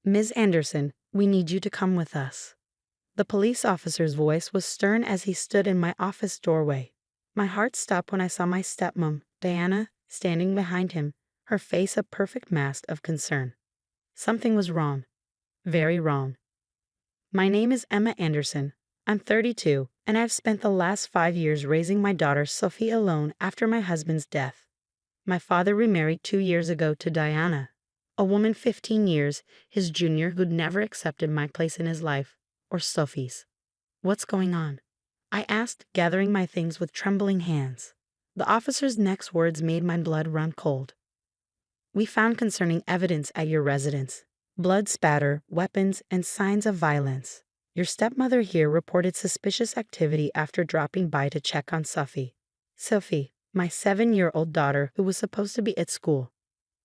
Ms. Anderson, we need you to come with us. The police officer's voice was stern as he stood in my office doorway. My heart stopped when I saw my stepmom, Diana, standing behind him, her face a perfect mask of concern. Something was wrong. Very wrong. My name is Emma Anderson. I'm 32, and I've spent the last 5 years raising my daughter Sophie alone after my husband's death. My father remarried 2 years ago to Diana, a woman 15 years his junior who'd never accepted my place in his life, or Sophie's. What's going on? I asked, gathering my things with trembling hands. The officer's next words made my blood run cold. We found concerning evidence at your residence. Blood spatter, weapons, and signs of violence. Your stepmother here reported suspicious activity after dropping by to check on Sophie. Sophie, my 7-year-old daughter who was supposed to be at school.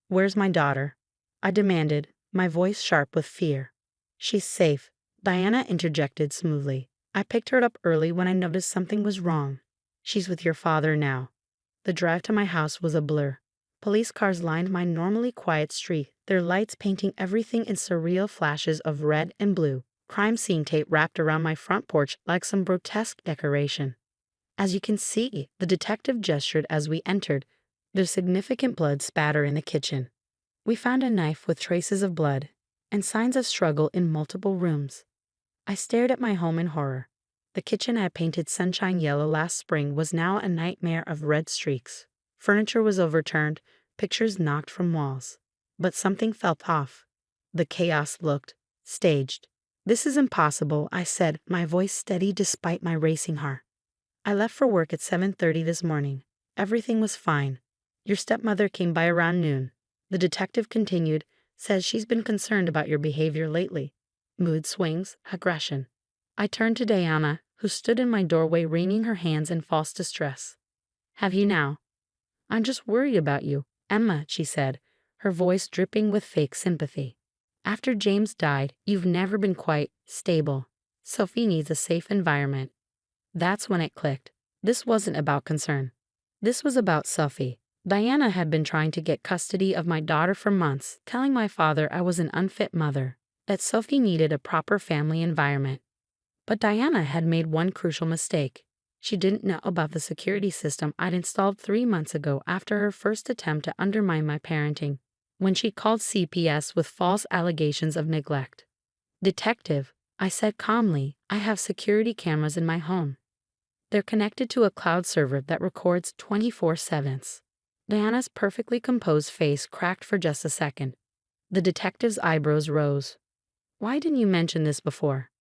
Where's my daughter? I demanded, my voice sharp with fear. She's safe, Diana interjected smoothly. I picked her up early when I noticed something was wrong. She's with your father now. The drive to my house was a blur. Police cars lined my normally quiet street, their lights painting everything in surreal flashes of red and blue. Crime scene tape wrapped around my front porch like some grotesque decoration. As you can see, the detective gestured as we entered. There's significant blood spatter in the kitchen. We found a knife with traces of blood and signs of struggle in multiple rooms. I stared at my home in horror. The kitchen I painted sunshine yellow last spring was now a nightmare of red streaks. Furniture was overturned, pictures knocked from walls. But something felt off. The chaos looked staged. This is impossible, I said, my voice steady despite my racing heart. I left for work at 7:30 this morning. Everything was fine. Your stepmother came by around noon. The detective continued, says she's been concerned about your behavior lately. Mood swings, aggression. I turned to Diana, who stood in my doorway wringing her hands in false distress. Have you now? I'm just worried about you, Emma, she said, her voice dripping with fake sympathy. After James died, you've never been quite stable. Sophie needs a safe environment. That's when it clicked. This wasn't about concern. This was about Sophie. Diana had been trying to get custody of my daughter for months, telling my father I was an unfit mother, that Sophie needed a proper family environment. But Diana had made one crucial mistake. She didn't know about the security system I'd installed 3 months ago after her first attempt to undermine my parenting, when she called CPS with false allegations of neglect. Detective, I said calmly, I have security cameras in my home. They're connected to a cloud server that records 24/7. Diana's perfectly composed face cracked for just a second. The detective's eyebrows rose. Why didn't you mention this before?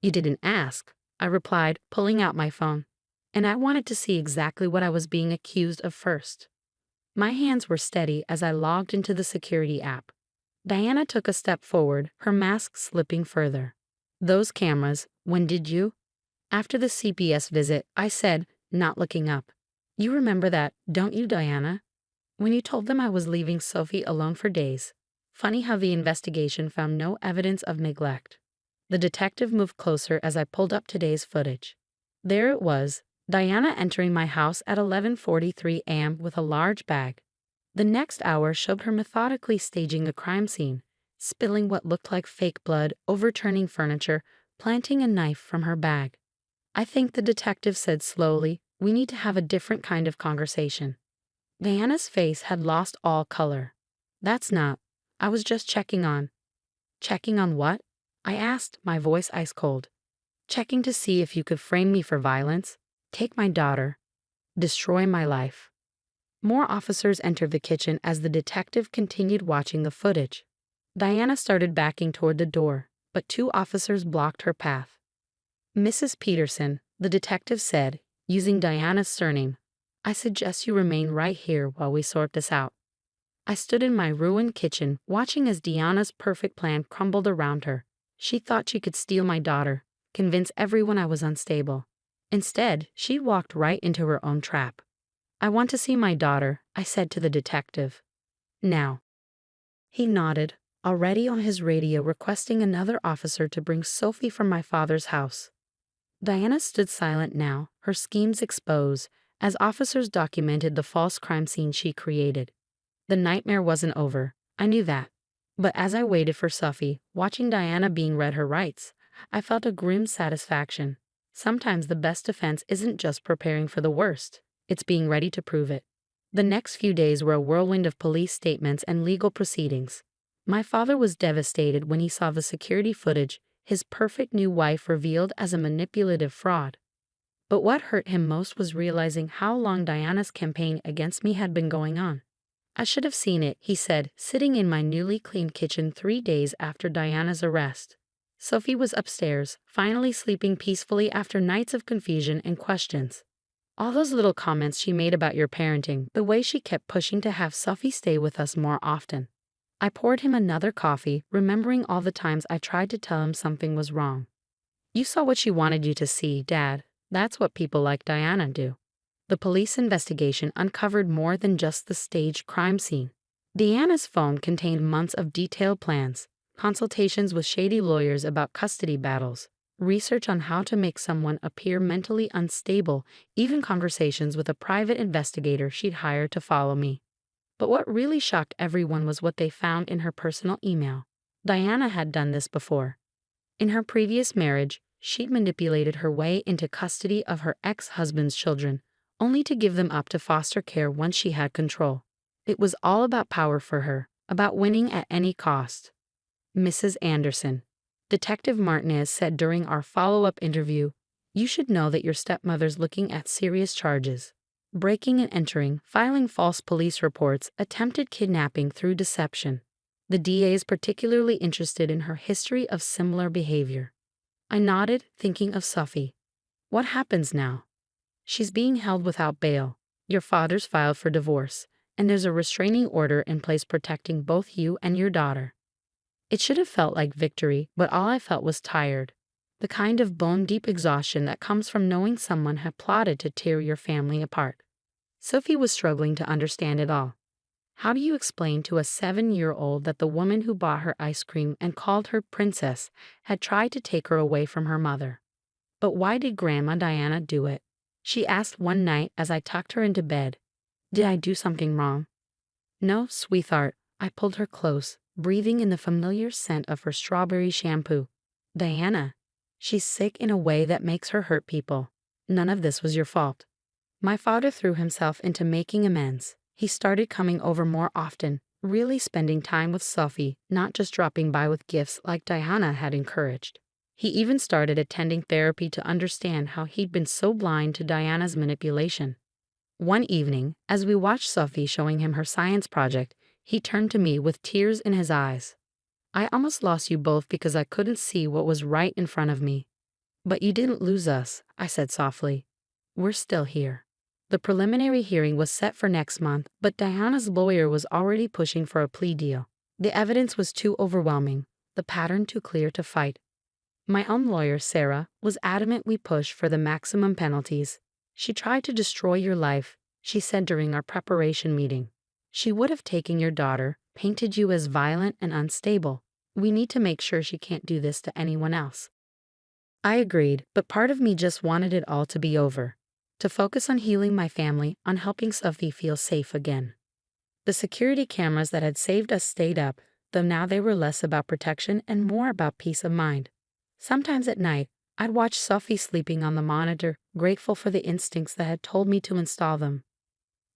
You didn't ask, I replied, pulling out my phone. And I wanted to see exactly what I was being accused of first. My hands were steady as I logged into the security app. Diana took a step forward, her mask slipping further. Those cameras, when did you? After the CPS visit, I said, not looking up. You remember that, don't you, Diana? When you told them I was leaving Sophie alone for days. Funny how the investigation found no evidence of neglect. The detective moved closer as I pulled up today's footage. There it was, Diana entering my house at 11:43 a.m. with a large bag. The next hour showed her methodically staging a crime scene, spilling what looked like fake blood, overturning furniture, planting a knife from her bag. I think the detective said slowly, we need to have a different kind of conversation. Diana's face had lost all color. That's not. I was just checking on. Checking on what? I asked, my voice ice cold. Checking to see if you could frame me for violence, take my daughter, destroy my life. More officers entered the kitchen as the detective continued watching the footage. Diana started backing toward the door, but 2 officers blocked her path. Mrs. Peterson, the detective said, using Diana's surname, I suggest you remain right here while we sort this out. I stood in my ruined kitchen, watching as Diana's perfect plan crumbled around her. She thought she could steal my daughter, convince everyone I was unstable. Instead, she walked right into her own trap. I want to see my daughter, I said to the detective. Now. He nodded, already on his radio requesting another officer to bring Sophie from my father's house. Diana stood silent now, her schemes exposed, as officers documented the false crime scene she created. The nightmare wasn't over, I knew that. But as I waited for Sophie, watching Diana being read her rights, I felt a grim satisfaction. Sometimes the best defense isn't just preparing for the worst, it's being ready to prove it. The next few days were a whirlwind of police statements and legal proceedings. My father was devastated when he saw the security footage, his perfect new wife revealed as a manipulative fraud. But what hurt him most was realizing how long Diana's campaign against me had been going on. I should have seen it, he said, sitting in my newly cleaned kitchen 3 days after Diana's arrest. Sophie was upstairs, finally sleeping peacefully after nights of confusion and questions. All those little comments she made about your parenting, the way she kept pushing to have Sophie stay with us more often. I poured him another coffee, remembering all the times I tried to tell him something was wrong. You saw what she wanted you to see, Dad. That's what people like Diana do. The police investigation uncovered more than just the staged crime scene. Diana's phone contained months of detailed plans, consultations with shady lawyers about custody battles, research on how to make someone appear mentally unstable, even conversations with a private investigator she'd hired to follow me. But what really shocked everyone was what they found in her personal email. Diana had done this before. In her previous marriage, she'd manipulated her way into custody of her ex-husband's children, only to give them up to foster care once she had control. It was all about power for her, about winning at any cost. Mrs. Anderson. Detective Martinez said during our follow-up interview, "You should know that your stepmother's looking at serious charges. Breaking and entering, filing false police reports, attempted kidnapping through deception. The DA is particularly interested in her history of similar behavior." I nodded, thinking of Sophie. What happens now? She's being held without bail. Your father's filed for divorce, and there's a restraining order in place protecting both you and your daughter. It should have felt like victory, but all I felt was tired. The kind of bone-deep exhaustion that comes from knowing someone had plotted to tear your family apart. Sophie was struggling to understand it all. How do you explain to a 7-year-old that the woman who bought her ice cream and called her princess had tried to take her away from her mother? But why did Grandma Diana do it? She asked one night as I tucked her into bed. Did I do something wrong? No, sweetheart. I pulled her close, breathing in the familiar scent of her strawberry shampoo. Diana. She's sick in a way that makes her hurt people. None of this was your fault. My father threw himself into making amends. He started coming over more often, really spending time with Sophie, not just dropping by with gifts like Diana had encouraged. He even started attending therapy to understand how he'd been so blind to Diana's manipulation. One evening, as we watched Sophie showing him her science project, he turned to me with tears in his eyes. I almost lost you both because I couldn't see what was right in front of me. But you didn't lose us, I said softly. We're still here. The preliminary hearing was set for next month, but Diana's lawyer was already pushing for a plea deal. The evidence was too overwhelming, the pattern too clear to fight. My own lawyer, Sarah, was adamant we push for the maximum penalties. She tried to destroy your life, she said during our preparation meeting. She would have taken your daughter, painted you as violent and unstable. We need to make sure she can't do this to anyone else. I agreed, but part of me just wanted it all to be over. To focus on healing my family, on helping Sophie feel safe again. The security cameras that had saved us stayed up, though now they were less about protection and more about peace of mind. Sometimes at night, I'd watch Sophie sleeping on the monitor, grateful for the instincts that had told me to install them.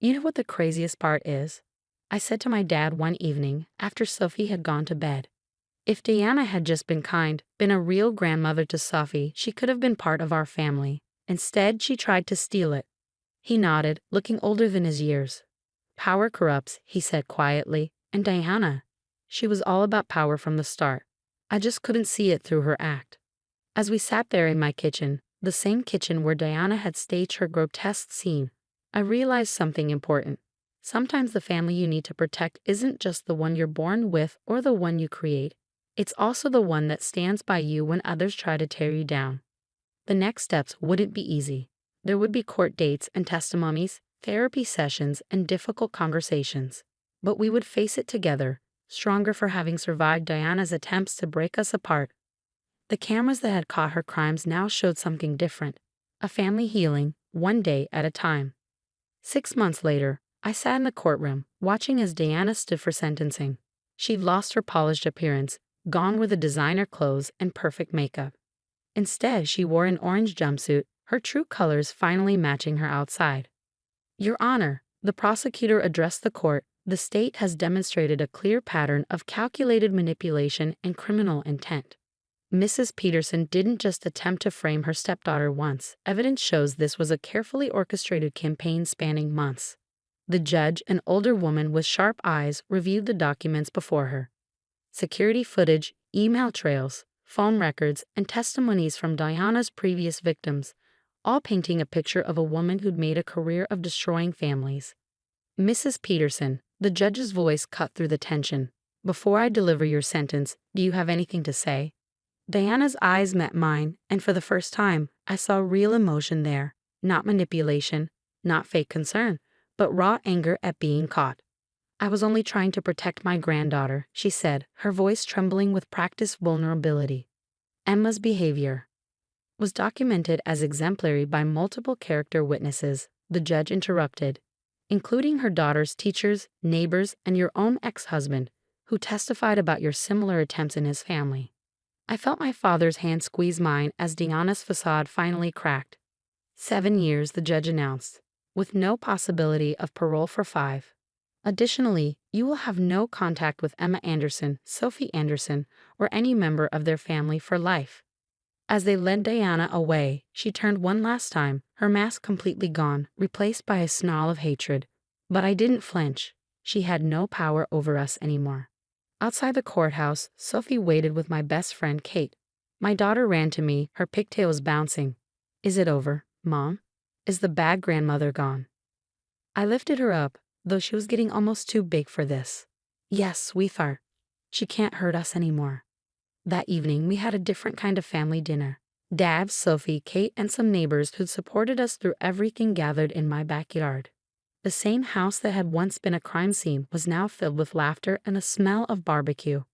You know what the craziest part is? I said to my dad one evening, after Sophie had gone to bed. If Diana had just been kind, been a real grandmother to Sophie, she could have been part of our family. Instead, she tried to steal it. He nodded, looking older than his years. Power corrupts, he said quietly, and Diana. She was all about power from the start. I just couldn't see it through her act. As we sat there in my kitchen, the same kitchen where Diana had staged her grotesque scene, I realized something important. Sometimes the family you need to protect isn't just the one you're born with or the one you create. It's also the one that stands by you when others try to tear you down. The next steps wouldn't be easy. There would be court dates and testimonies, therapy sessions, and difficult conversations. But we would face it together, stronger for having survived Diana's attempts to break us apart. The cameras that had caught her crimes now showed something different. A family healing, one day at a time. 6 months later, I sat in the courtroom, watching as Diana stood for sentencing. She'd lost her polished appearance, gone were the designer clothes and perfect makeup. Instead, she wore an orange jumpsuit, her true colors finally matching her outside. Your Honor, the prosecutor addressed the court, the state has demonstrated a clear pattern of calculated manipulation and criminal intent. Mrs. Peterson didn't just attempt to frame her stepdaughter once. Evidence shows this was a carefully orchestrated campaign spanning months. The judge, an older woman with sharp eyes, reviewed the documents before her. Security footage, email trails, phone records, and testimonies from Diana's previous victims, all painting a picture of a woman who'd made a career of destroying families. Mrs. Peterson, the judge's voice cut through the tension. Before I deliver your sentence, do you have anything to say? Diana's eyes met mine, and for the first time, I saw real emotion there. Not manipulation, not fake concern, but raw anger at being caught. I was only trying to protect my granddaughter, she said, her voice trembling with practiced vulnerability. Emma's behavior was documented as exemplary by multiple character witnesses, the judge interrupted, including her daughter's teachers, neighbors, and your own ex-husband, who testified about your similar attempts in his family. I felt my father's hand squeeze mine as Diana's facade finally cracked. 7 years, the judge announced, with no possibility of parole for 5. Additionally, you will have no contact with Emma Anderson, Sophie Anderson, or any member of their family for life. As they led Diana away, she turned one last time, her mask completely gone, replaced by a snarl of hatred. But I didn't flinch. She had no power over us anymore. Outside the courthouse, Sophie waited with my best friend Kate. My daughter ran to me, her pigtails bouncing. Is it over, Mom? Is the bad grandmother gone? I lifted her up, though she was getting almost too big for this. Yes, sweetheart. She can't hurt us anymore. That evening, we had a different kind of family dinner. Dad, Sophie, Kate, and some neighbors who'd supported us through everything gathered in my backyard. The same house that had once been a crime scene was now filled with laughter and a smell of barbecue.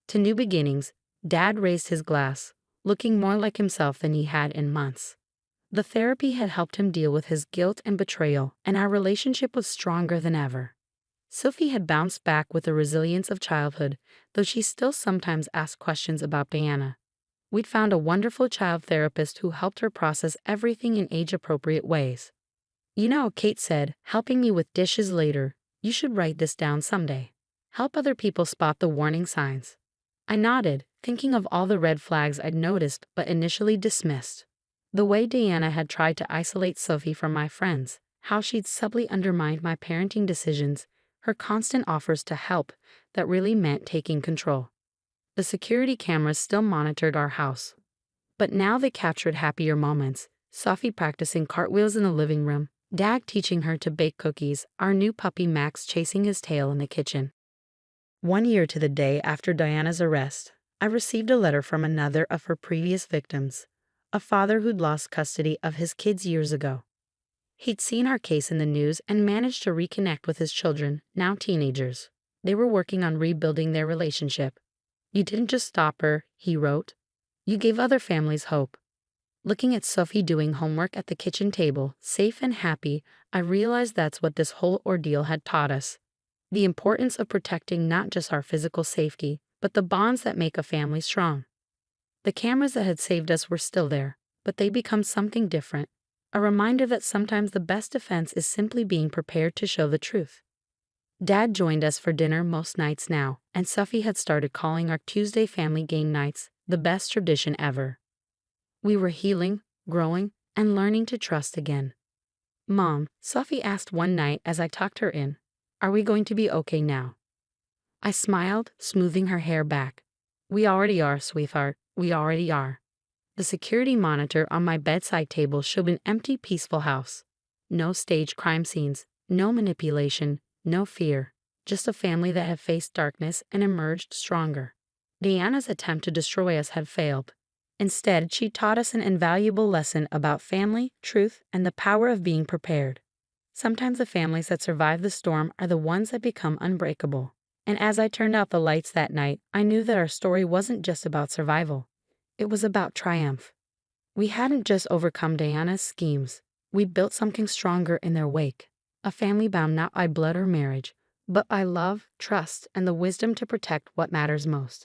To new beginnings, Dad raised his glass, looking more like himself than he had in months. The therapy had helped him deal with his guilt and betrayal, and our relationship was stronger than ever. Sophie had bounced back with the resilience of childhood, though she still sometimes asked questions about Diana. We'd found a wonderful child therapist who helped her process everything in age-appropriate ways. You know, Kate said, helping me with dishes later, you should write this down someday. Help other people spot the warning signs. I nodded, thinking of all the red flags I'd noticed but initially dismissed. The way Diana had tried to isolate Sophie from my friends, how she'd subtly undermined my parenting decisions, her constant offers to help that really meant taking control. The security cameras still monitored our house, but now they captured happier moments. Sophie practicing cartwheels in the living room, Dad teaching her to bake cookies, our new puppy Max chasing his tail in the kitchen. 1 year to the day after Diana's arrest, I received a letter from another of her previous victims, a father who'd lost custody of his kids years ago. He'd seen our case in the news and managed to reconnect with his children, now teenagers. They were working on rebuilding their relationship. You didn't just stop her, he wrote. You gave other families hope. Looking at Sophie doing homework at the kitchen table, safe and happy, I realized that's what this whole ordeal had taught us. The importance of protecting not just our physical safety, but the bonds that make a family strong. The cameras that had saved us were still there, but they become something different. A reminder that sometimes the best defense is simply being prepared to show the truth. Dad joined us for dinner most nights now, and Sophie had started calling our Tuesday family game nights the best tradition ever. We were healing, growing, and learning to trust again. Mom, Sophie asked one night as I tucked her in, are we going to be okay now? I smiled, smoothing her hair back. We already are, sweetheart, we already are. The security monitor on my bedside table showed an empty, peaceful house. No staged crime scenes, no manipulation, no fear, just a family that had faced darkness and emerged stronger. Diana's attempt to destroy us had failed. Instead, she taught us an invaluable lesson about family, truth, and the power of being prepared. Sometimes the families that survive the storm are the ones that become unbreakable. And as I turned out the lights that night, I knew that our story wasn't just about survival. It was about triumph. We hadn't just overcome Diana's schemes. We built something stronger in their wake. A family bound not by blood or marriage, but by love, trust, and the wisdom to protect what matters most.